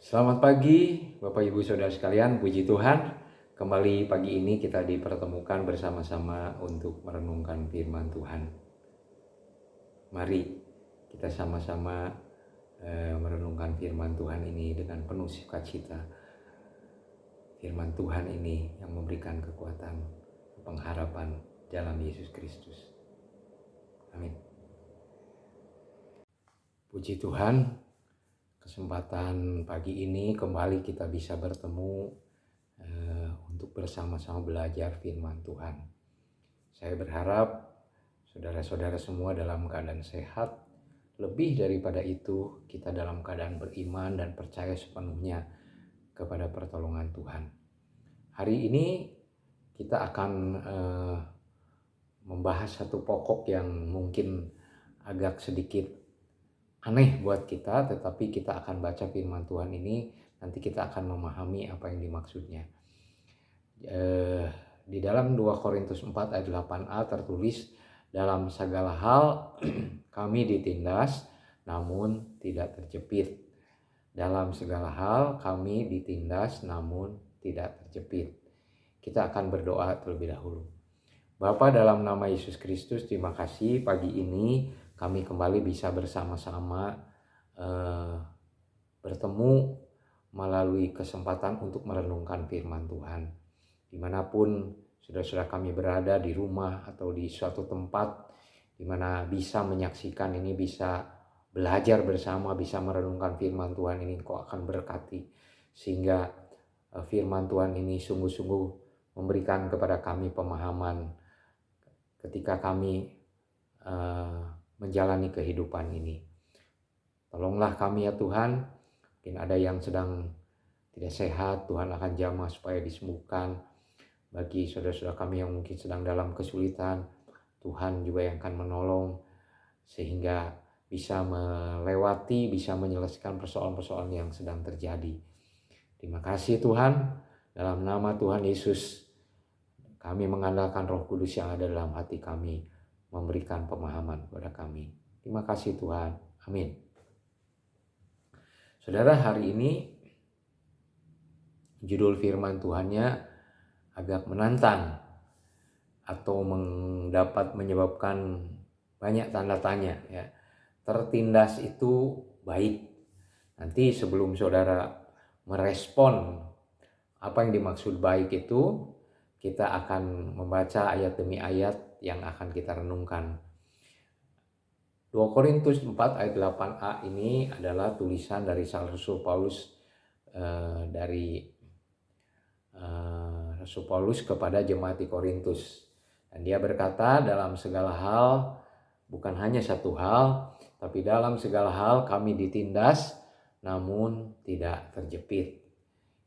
Selamat pagi Bapak Ibu Saudara sekalian, puji Tuhan. Kembali pagi ini kita dipertemukan bersama-sama untuk merenungkan firman Tuhan. Mari kita sama-sama merenungkan firman Tuhan ini dengan penuh sukacita. Firman Tuhan ini yang memberikan kekuatan, pengharapan dalam Yesus Kristus. Amin. Puji Tuhan. Kesempatan pagi ini kembali kita bisa bertemu untuk bersama-sama belajar firman Tuhan. Saya berharap saudara-saudara semua dalam keadaan sehat. Lebih daripada itu, kita dalam keadaan beriman dan percaya sepenuhnya kepada pertolongan Tuhan. Hari ini kita akan membahas satu pokok yang mungkin agak sedikit aneh buat kita, tetapi kita akan baca firman Tuhan ini, nanti kita akan memahami apa yang dimaksudnya. Di dalam 2 Korintus 4 ayat 8a tertulis, dalam segala hal kami ditindas namun tidak terjepit. Dalam segala hal kami ditindas namun tidak terjepit. Kita akan berdoa terlebih dahulu. Bapa, dalam nama Yesus Kristus, terima kasih pagi ini kami kembali bisa bersama-sama bertemu melalui kesempatan untuk merenungkan firman Tuhan. Dimanapun saudara-saudara kami berada, di rumah atau di suatu tempat di mana bisa menyaksikan ini, bisa belajar bersama, bisa merenungkan firman Tuhan ini, Engkau akan berkati. Sehingga firman Tuhan ini sungguh-sungguh memberikan kepada kami pemahaman ketika kami menjalani kehidupan ini. Tolonglah kami ya Tuhan, mungkin ada yang sedang tidak sehat, Tuhan akan jamah supaya disembuhkan. Bagi saudara-saudara kami yang mungkin sedang dalam kesulitan, Tuhan juga yang akan menolong sehingga bisa melewati, bisa menyelesaikan persoalan-persoalan yang sedang terjadi. Terima kasih Tuhan, dalam nama Tuhan Yesus kami mengandalkan Roh Kudus yang ada dalam hati kami, memberikan pemahaman kepada kami. Terima kasih Tuhan. Amin. Saudara, hari ini judul firman Tuhannya agak menantang atau menyebabkan banyak tanda tanya ya. Tertindas itu baik. Nanti sebelum saudara merespon apa yang dimaksud baik itu, kita akan membaca ayat demi ayat yang akan kita renungkan. 2 Korintus 4 ayat 8a ini adalah tulisan dari Rasul Paulus Rasul Paulus kepada jemaat di Korintus. Dan dia berkata, dalam segala hal, bukan hanya satu hal, tapi dalam segala hal kami ditindas namun tidak terjepit.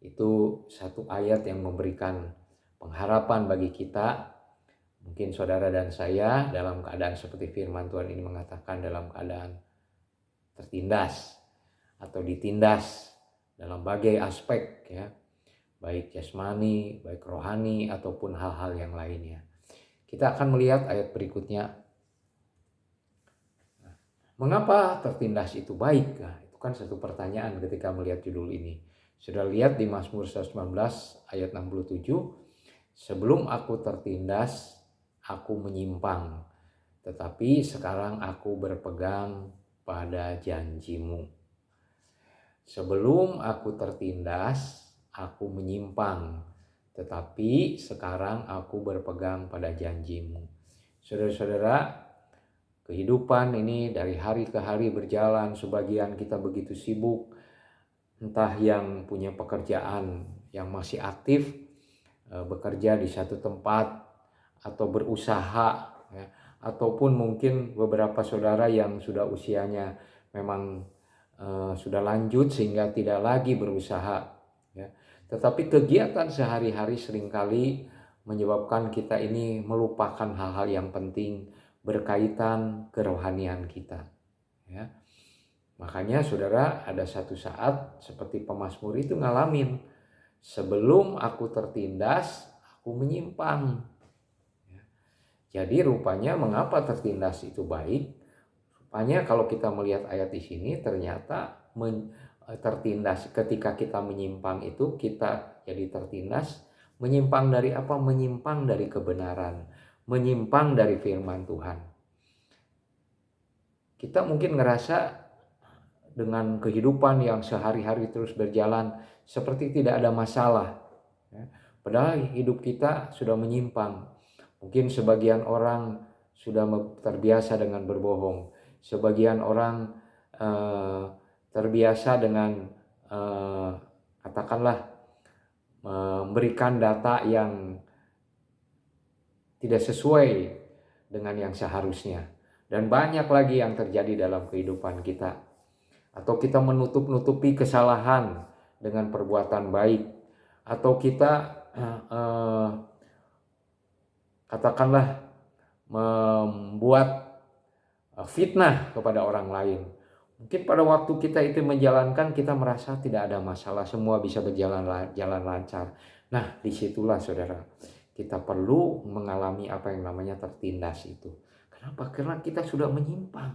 Itu satu ayat yang memberikan pengharapan bagi kita. Mungkin saudara dan saya dalam keadaan seperti firman Tuhan ini mengatakan, dalam keadaan tertindas atau ditindas dalam berbagai aspek ya, baik jasmani, baik rohani ataupun hal-hal yang lainnya. Kita akan melihat ayat berikutnya. Mengapa tertindas itu baik? Nah, itu kan satu pertanyaan ketika melihat judul ini. Sudah lihat di Mazmur 119 ayat 67, sebelum aku tertindas aku menyimpang, tetapi sekarang aku berpegang pada janjimu. Sebelum aku tertindas, aku menyimpang, tetapi sekarang aku berpegang pada janjimu. Saudara-saudara, kehidupan ini dari hari ke hari berjalan, sebagian kita begitu sibuk, entah yang punya pekerjaan yang masih aktif, bekerja di satu tempat, atau berusaha ya, ataupun mungkin beberapa saudara yang sudah usianya memang sudah lanjut sehingga tidak lagi berusaha ya. Tetapi kegiatan sehari-hari seringkali menyebabkan kita ini melupakan hal-hal yang penting berkaitan kerohanian kita ya. Makanya saudara, ada satu saat seperti pemazmur itu ngalamin, sebelum aku tertindas aku menyimpang. Jadi rupanya mengapa tertindas itu baik? Rupanya kalau kita melihat ayat di sini ternyata tertindas. Ketika kita menyimpang itu kita jadi tertindas. Menyimpang dari apa? Menyimpang dari kebenaran, menyimpang dari firman Tuhan. Kita mungkin ngerasa dengan kehidupan yang sehari-hari terus berjalan seperti tidak ada masalah, ya. Padahal hidup kita sudah menyimpang. Mungkin sebagian orang sudah terbiasa dengan berbohong, sebagian orang terbiasa dengan katakanlah memberikan data yang tidak sesuai dengan yang seharusnya. Dan banyak lagi yang terjadi dalam kehidupan kita. Atau kita menutup-nutupi kesalahan dengan perbuatan baik. Atau kita katakanlah membuat fitnah kepada orang lain. Mungkin pada waktu kita itu menjalankan, kita merasa tidak ada masalah, semua bisa berjalan lancar. Nah, disitulah saudara, kita perlu mengalami apa yang namanya tertindas itu. Kenapa? Karena kita sudah menyimpang.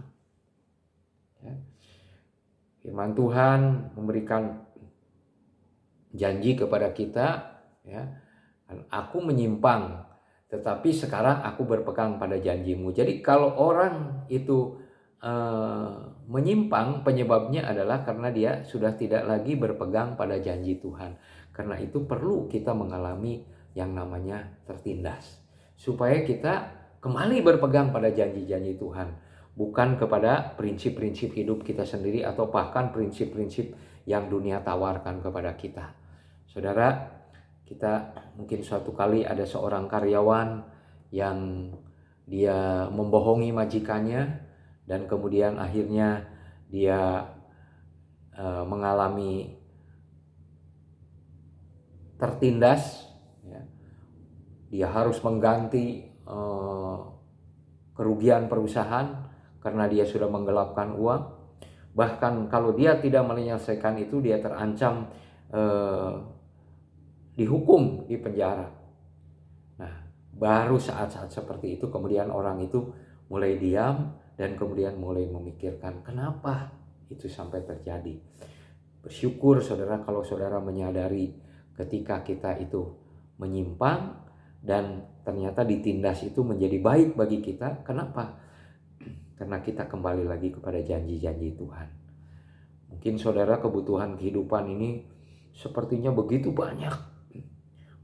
Ya. Firman Tuhan memberikan janji kepada kita, ya, aku menyimpang, tetapi sekarang aku berpegang pada janjimu. Jadi kalau orang itu menyimpang, penyebabnya adalah karena dia sudah tidak lagi berpegang pada janji Tuhan. Karena itu perlu kita mengalami yang namanya tertindas, supaya kita kembali berpegang pada janji-janji Tuhan, bukan kepada prinsip-prinsip hidup kita sendiri atau bahkan prinsip-prinsip yang dunia tawarkan kepada kita. Saudara, kita mungkin suatu kali ada seorang karyawan yang dia membohongi majikannya, dan kemudian akhirnya dia mengalami tertindas, ya. Dia harus mengganti kerugian perusahaan karena dia sudah menggelapkan uang. Bahkan kalau dia tidak menyelesaikan itu, dia terancam dihukum di penjara. Nah, baru saat-saat seperti itu kemudian orang itu mulai diam dan kemudian mulai memikirkan kenapa itu sampai terjadi. Bersyukur saudara kalau saudara menyadari ketika kita itu menyimpang dan ternyata ditindas itu menjadi baik bagi kita. Kenapa? Karena kita kembali lagi kepada janji-janji Tuhan. Mungkin saudara kebutuhan kehidupan ini sepertinya begitu banyak.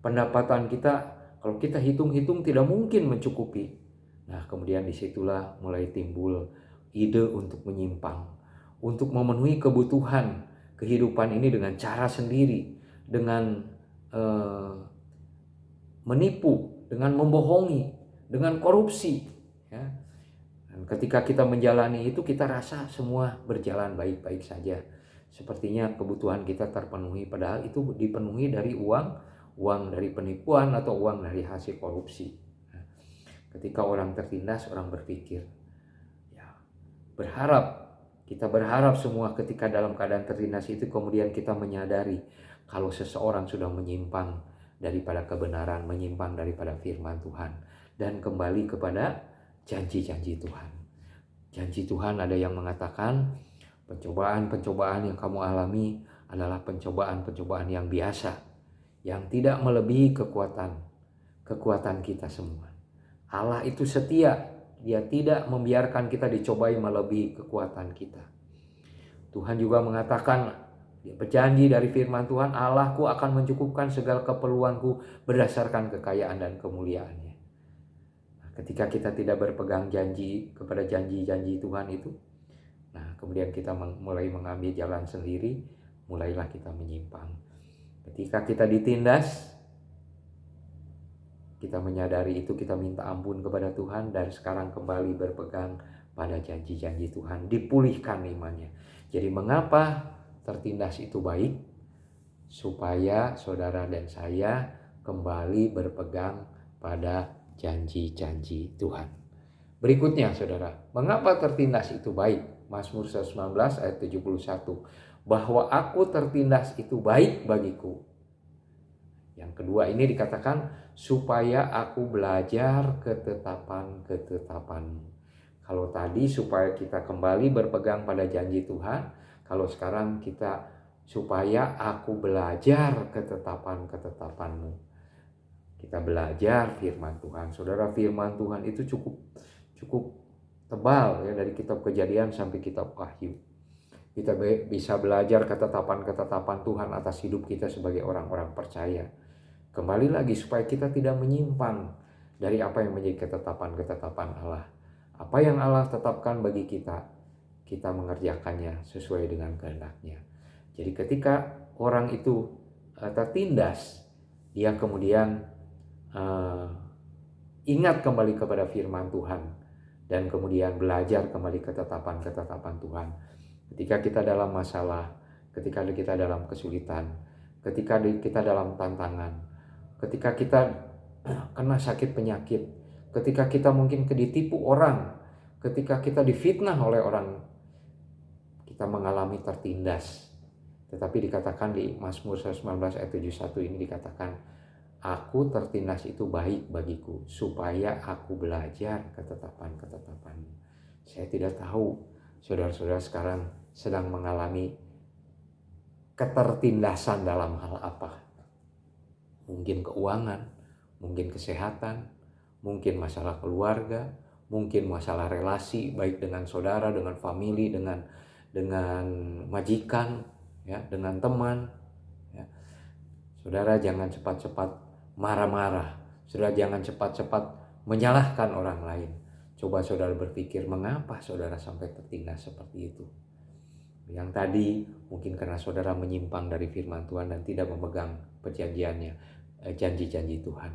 Pendapatan kita kalau kita hitung-hitung tidak mungkin mencukupi. Nah, kemudian disitulah mulai timbul ide untuk menyimpang, untuk memenuhi kebutuhan kehidupan ini dengan cara sendiri, dengan menipu, dengan membohongi, dengan korupsi. Ya. Dan ketika kita menjalani itu, kita rasa semua berjalan baik-baik saja. Sepertinya kebutuhan kita terpenuhi, padahal itu dipenuhi dari uang dari penipuan atau uang dari hasil korupsi. Ketika orang tertindas, orang berpikir, ya, kita berharap semua ketika dalam keadaan tertindas itu kemudian kita menyadari kalau seseorang sudah menyimpang daripada kebenaran, menyimpang daripada firman Tuhan, dan kembali kepada janji-janji Tuhan. Janji Tuhan ada yang mengatakan pencobaan-pencobaan yang kamu alami adalah pencobaan-pencobaan yang biasa, yang tidak melebihi kekuatan kita semua. Allah itu setia, Dia tidak membiarkan kita dicobai melebihi kekuatan kita. Tuhan juga mengatakan, Dia berjanji dari firman Tuhan, Allahku akan mencukupkan segala keperluanku berdasarkan kekayaan dan kemuliaannya. Nah, ketika kita tidak berpegang janji kepada janji-janji Tuhan itu, nah kemudian kita mulai mengambil jalan sendiri, mulailah kita menyimpang. Ketika kita ditindas, kita menyadari itu, kita minta ampun kepada Tuhan dan sekarang kembali berpegang pada janji-janji Tuhan, dipulihkan imannya. Jadi mengapa tertindas itu baik? Supaya saudara dan saya kembali berpegang pada janji-janji Tuhan. Berikutnya saudara, mengapa tertindas itu baik? Mazmur 119 ayat 71. Bahwa aku tertindas itu baik bagiku. Yang kedua ini dikatakan supaya aku belajar ketetapan-ketetapanmu. Kalau tadi supaya kita kembali berpegang pada janji Tuhan, kalau sekarang kita supaya aku belajar ketetapan-ketetapan-Mu. Kita belajar firman Tuhan. Saudara, firman Tuhan itu cukup tebal ya, dari kitab Kejadian sampai kitab Wahyu. Kita bisa belajar ketetapan-ketetapan Tuhan atas hidup kita sebagai orang-orang percaya. Kembali lagi supaya kita tidak menyimpang dari apa yang menjadi ketetapan-ketetapan Allah. Apa yang Allah tetapkan bagi kita, kita mengerjakannya sesuai dengan kehendak-Nya. Jadi ketika orang itu tertindas, dia kemudian ingat kembali kepada firman Tuhan dan kemudian belajar kembali ketetapan-ketetapan Tuhan. Ketika kita dalam masalah, ketika kita dalam kesulitan, ketika kita dalam tantangan, ketika kita kena sakit penyakit, ketika kita mungkin ditipu orang, ketika kita difitnah oleh orang, kita mengalami tertindas. Tetapi dikatakan di Mazmur 119 ayat 71 ini dikatakan, aku tertindas itu baik bagiku, supaya aku belajar ketetapan-ketetapan-Mu. Saya tidak tahu saudara-saudara sekarang sedang mengalami ketertindasan dalam hal apa. Mungkin keuangan, mungkin kesehatan, mungkin masalah keluarga, mungkin masalah relasi baik dengan saudara, dengan famili, dengan majikan, ya, dengan teman. Ya. Saudara jangan cepat-cepat marah-marah. Saudara jangan cepat-cepat menyalahkan orang lain. Coba saudara berpikir mengapa saudara sampai tertindas seperti itu. Yang tadi mungkin karena saudara menyimpang dari firman Tuhan dan tidak memegang perjanjiannya, janji-janji Tuhan.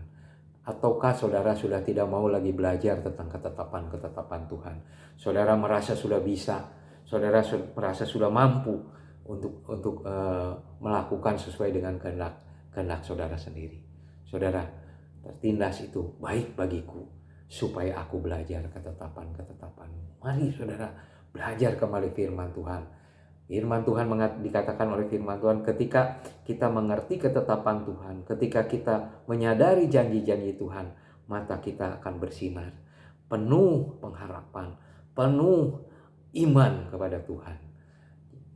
Ataukah saudara sudah tidak mau lagi belajar tentang ketetapan-ketetapan Tuhan. Saudara merasa sudah bisa, saudara merasa sudah mampu untuk melakukan sesuai dengan kehendak saudara sendiri. Saudara, tertindas itu baik bagiku, supaya aku belajar ketetapan-ketetapan-Mu. Mari saudara belajar kembali firman Tuhan. Firman Tuhan dikatakan oleh firman Tuhan, ketika kita mengerti ketetapan Tuhan, ketika kita menyadari janji-janji Tuhan, mata kita akan bersinar, penuh pengharapan, penuh iman kepada Tuhan.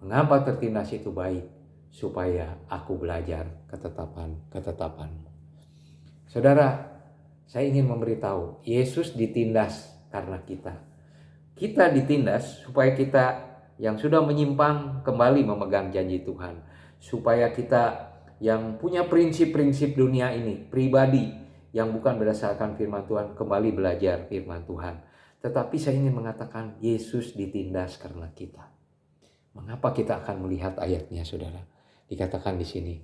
Mengapa tertindas itu baik? Supaya aku belajar ketetapan-ketetapan-Mu. Saudara, saya ingin memberitahu, Yesus ditindas karena kita. Kita ditindas supaya kita yang sudah menyimpang kembali memegang janji Tuhan. Supaya kita yang punya prinsip-prinsip dunia ini, pribadi yang bukan berdasarkan firman Tuhan, kembali belajar firman Tuhan. Tetapi saya ingin mengatakan Yesus ditindas karena kita. Mengapa kita akan melihat ayatnya, saudara? Dikatakan di sini,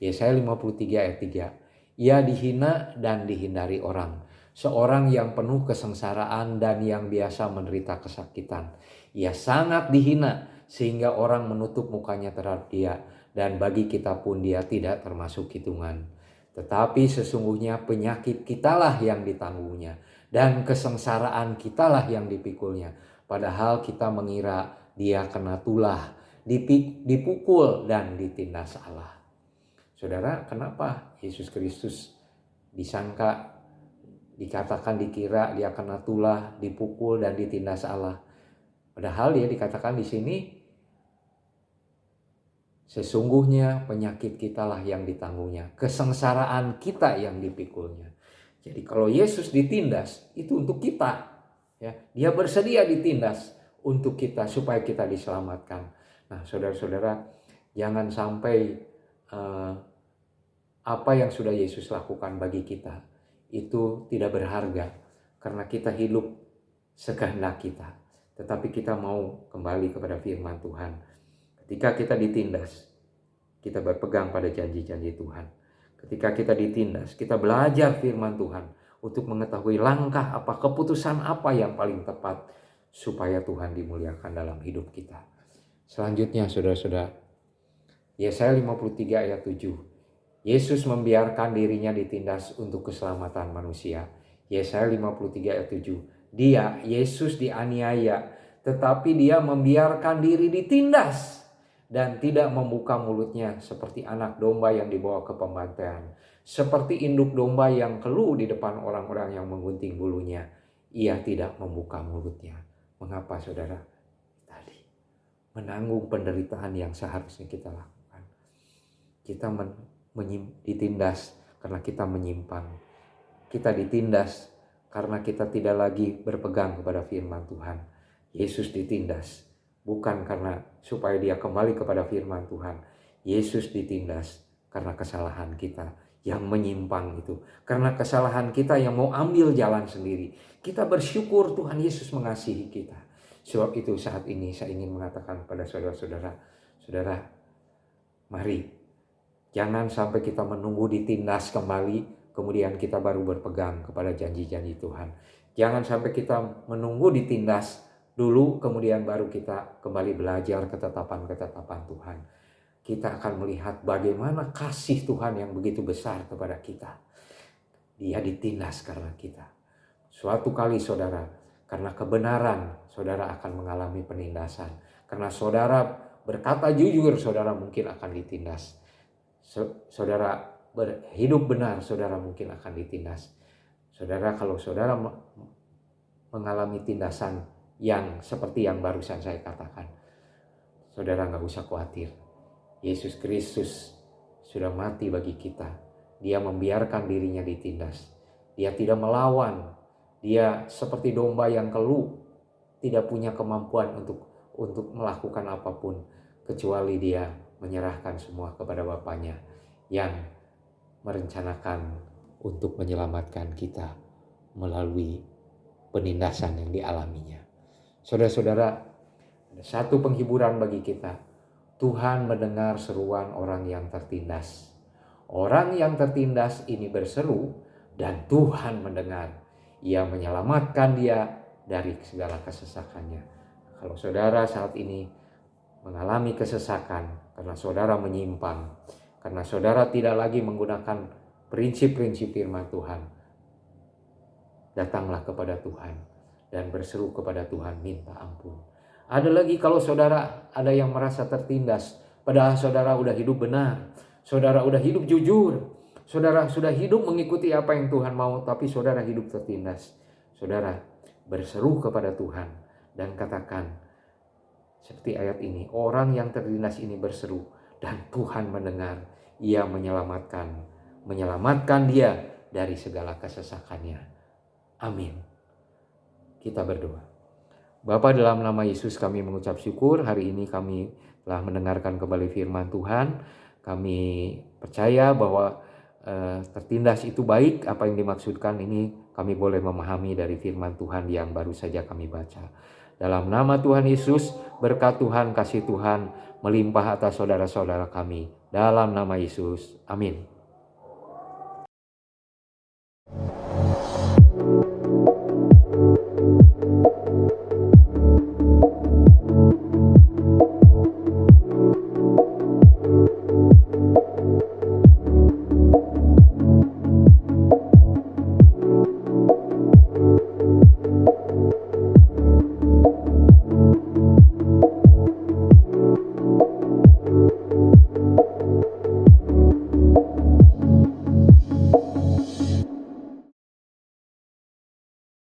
Yesaya 53 ayat 3. Ia dihina dan dihindari orang, seorang yang penuh kesengsaraan dan yang biasa menderita kesakitan. Ia sangat dihina sehingga orang menutup mukanya terhadap dia, dan bagi kita pun dia tidak termasuk hitungan. Tetapi sesungguhnya penyakit kitalah yang ditanggungnya, dan kesengsaraan kitalah yang dipikulnya. Padahal kita mengira dia kena tulah, dipukul dan ditindas Allah. Saudara, kenapa Yesus Kristus dikatakan dikira dia kena tulah, dipukul dan ditindas Allah? Padahal dia dikatakan di sini, sesungguhnya penyakit kitalah yang ditanggungnya, kesengsaraan kita yang dipikulnya. Jadi kalau Yesus ditindas, itu untuk kita. Ya, dia bersedia ditindas untuk kita, supaya kita diselamatkan. Nah, saudara-saudara, jangan sampai apa yang sudah Yesus lakukan bagi kita itu tidak berharga, karena kita hidup sekehendak kita. Tetapi kita mau kembali kepada firman Tuhan. Ketika kita ditindas, kita berpegang pada janji-janji Tuhan. Ketika kita ditindas, kita belajar firman Tuhan untuk mengetahui langkah apa, keputusan apa yang paling tepat, supaya Tuhan dimuliakan dalam hidup kita. Selanjutnya saudara-saudara, Yesaya 53 ayat 7. Yesus membiarkan dirinya ditindas untuk keselamatan manusia. Yesaya 53 ayat 7. Dia, Yesus, dianiaya, tetapi dia membiarkan diri ditindas dan tidak membuka mulutnya, seperti anak domba yang dibawa ke pembantaian, seperti induk domba yang keluh di depan orang-orang yang menggunting bulunya. Ia tidak membuka mulutnya. Mengapa, saudara? Tadi menanggung penderitaan yang seharusnya kita lakukan. kita ditindas karena kita menyimpang. Kita ditindas karena kita tidak lagi berpegang kepada firman Tuhan. Yesus ditindas bukan karena supaya dia kembali kepada firman Tuhan. Yesus ditindas karena kesalahan kita yang menyimpang itu. Karena kesalahan kita yang mau ambil jalan sendiri. Kita bersyukur Tuhan Yesus mengasihi kita. Sebab itu saat ini saya ingin mengatakan pada saudara-saudara, mari jangan sampai kita menunggu ditindas kembali, kemudian kita baru berpegang kepada janji-janji Tuhan. Jangan sampai kita menunggu ditindas dulu, kemudian baru kita kembali belajar ketetapan-ketetapan Tuhan. Kita akan melihat bagaimana kasih Tuhan yang begitu besar kepada kita. Dia ditindas karena kita. Suatu kali saudara, karena kebenaran, saudara akan mengalami penindasan. Karena saudara berkata jujur, saudara mungkin akan ditindas. Saudara berhidup benar, saudara mungkin akan ditindas. Saudara, kalau saudara mengalami tindasan yang seperti yang barusan saya katakan, saudara gak usah khawatir. Yesus Kristus sudah mati bagi kita. Dia membiarkan dirinya ditindas. Dia tidak melawan. Dia seperti domba yang keluh, tidak punya kemampuan untuk melakukan apapun, kecuali dia menyerahkan semua kepada Bapaknya yang merencanakan untuk menyelamatkan kita melalui penindasan yang dialaminya. Saudara-saudara, ada satu penghiburan bagi kita. Tuhan mendengar seruan orang yang tertindas. Orang yang tertindas ini berseru dan Tuhan mendengar. Ia menyelamatkan dia dari segala kesesakannya. Kalau saudara saat ini mengalami kesesakan karena saudara menyimpang, karena saudara tidak lagi menggunakan prinsip-prinsip firman Tuhan, datanglah kepada Tuhan dan berseru kepada Tuhan, minta ampun. Ada lagi kalau saudara ada yang merasa tertindas, padahal saudara udah hidup benar, saudara udah hidup jujur, saudara sudah hidup mengikuti apa yang Tuhan mau, tapi saudara hidup tertindas. Saudara berseru kepada Tuhan dan katakan seperti ayat ini, orang yang tertindas ini berseru dan Tuhan mendengar, ia menyelamatkan dia dari segala kesesakannya. Amin. Kita berdoa. Bapa, dalam nama Yesus kami mengucap syukur. Hari ini kami telah mendengarkan kembali firman Tuhan. Kami percaya bahwa tertindas itu baik. Apa yang dimaksudkan ini kami boleh memahami dari firman Tuhan yang baru saja kami baca. Dalam nama Tuhan Yesus, berkat Tuhan, kasih Tuhan melimpah atas saudara-saudara kami. Dalam nama Yesus, amin.